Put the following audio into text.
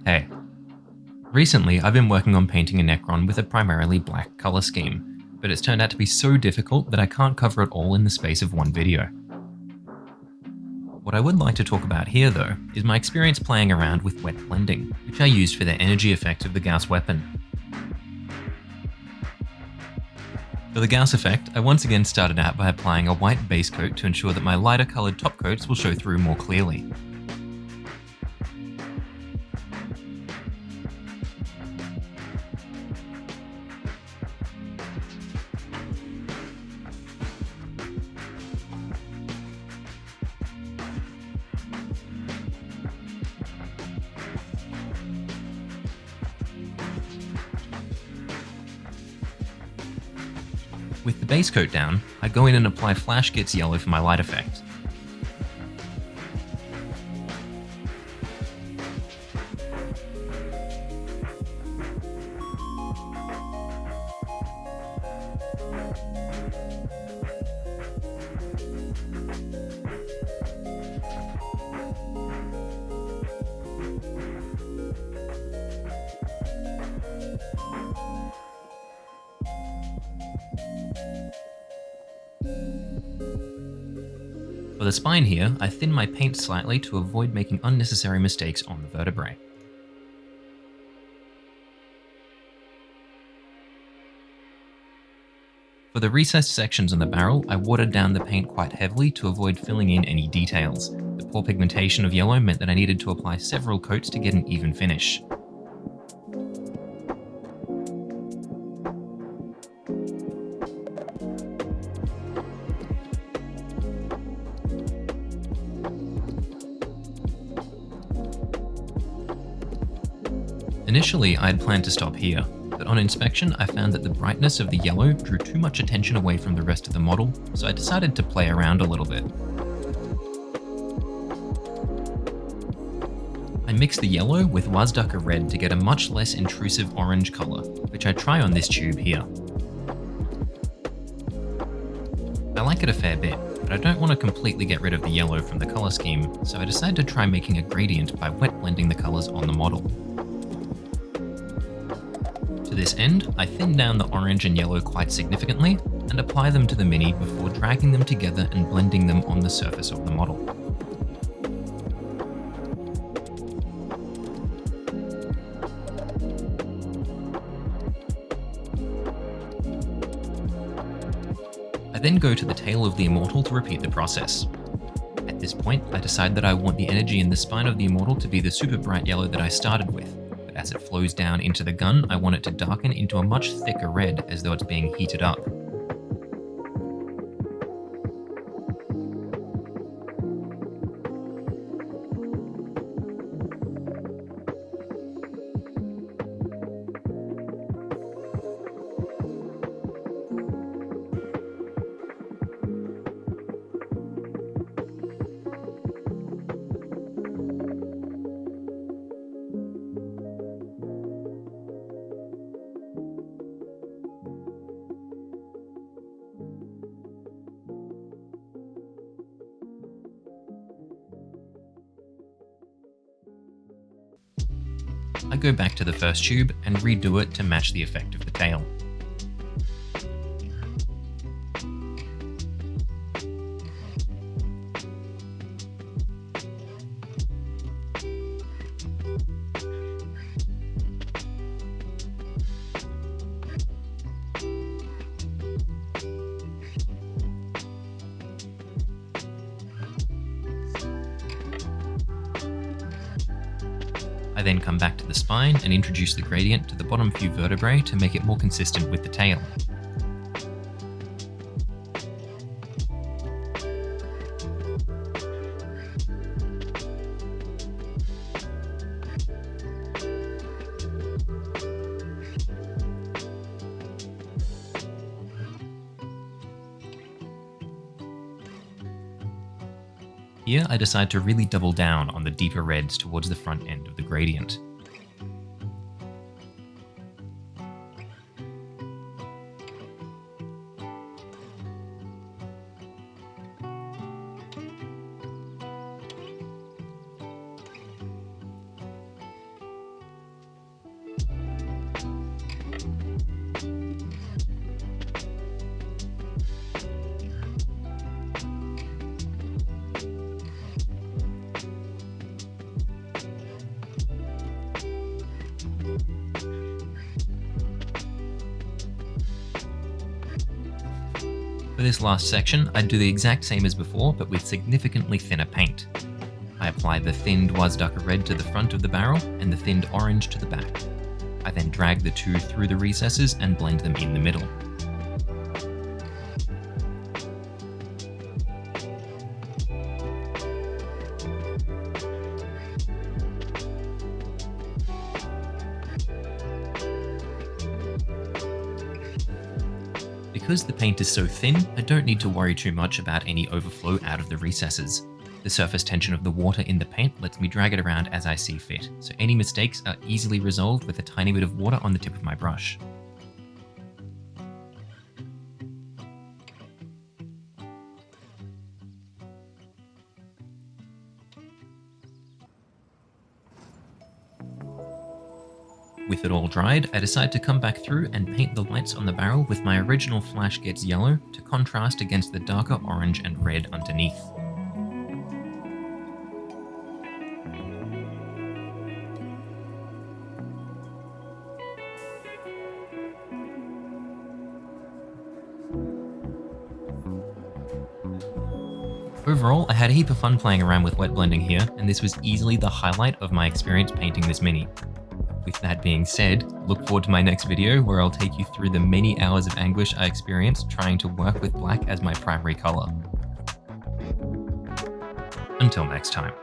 Hey, recently I've been working on painting a Necron with a primarily black colour scheme, but it's turned out to be so difficult that I can't cover it all in the space of one video. What I would like to talk about here though, is my experience playing around with wet blending, which I used for the energy effect of the Gauss weapon. For the Gauss effect, I once again started out by applying a white base coat to ensure that my lighter coloured top coats will show through more clearly. With the base coat down, I go in and apply Flash Git's yellow for my light effect. For the spine here, I thin my paint slightly to avoid making unnecessary mistakes on the vertebrae. For the recessed sections on the barrel, I watered down the paint quite heavily to avoid filling in any details. The poor pigmentation of yellow meant that I needed to apply several coats to get an even finish. Initially, I had planned to stop here, but on inspection I found that the brightness of the yellow drew too much attention away from the rest of the model, so I decided to play around a little bit. I mixed the yellow with Wazdaka red to get a much less intrusive orange colour, which I try on this tube here. I like it a fair bit, but I don't want to completely get rid of the yellow from the colour scheme, so I decided to try making a gradient by wet blending the colours on the model. To this end, I thin down the orange and yellow quite significantly and apply them to the Mini before dragging them together and blending them on the surface of the model. I then go to the tail of the Immortal to repeat the process. At this point, I decide that I want the energy in the spine of the Immortal to be the super bright yellow that I started with. As it flows down into the gun, I want it to darken into a much thicker red as though it's being heated up. I go back to the first tube and redo it to match the effect of the tail. I then come back to the spine and introduce the gradient to the bottom few vertebrae to make it more consistent with the tail. Here, I decide to really double down on the deeper reds towards the front end of the gradient. For this last section, I'd do the exact same as before, but with significantly thinner paint. I apply the thinned Wazdaka red to the front of the barrel and the thinned orange to the back. I then drag the two through the recesses and blend them in the middle. Because the paint is so thin, I don't need to worry too much about any overflow out of the recesses. The surface tension of the water in the paint lets me drag it around as I see fit, so any mistakes are easily resolved with a tiny bit of water on the tip of my brush. With it all dried, I decide to come back through and paint the lights on the barrel with my original Flash Gets Yellow to contrast against the darker orange and red underneath. Overall, I had a heap of fun playing around with wet blending here, and this was easily the highlight of my experience painting this mini. With that being said, look forward to my next video where I'll take you through the many hours of anguish I experienced trying to work with black as my primary color. Until next time.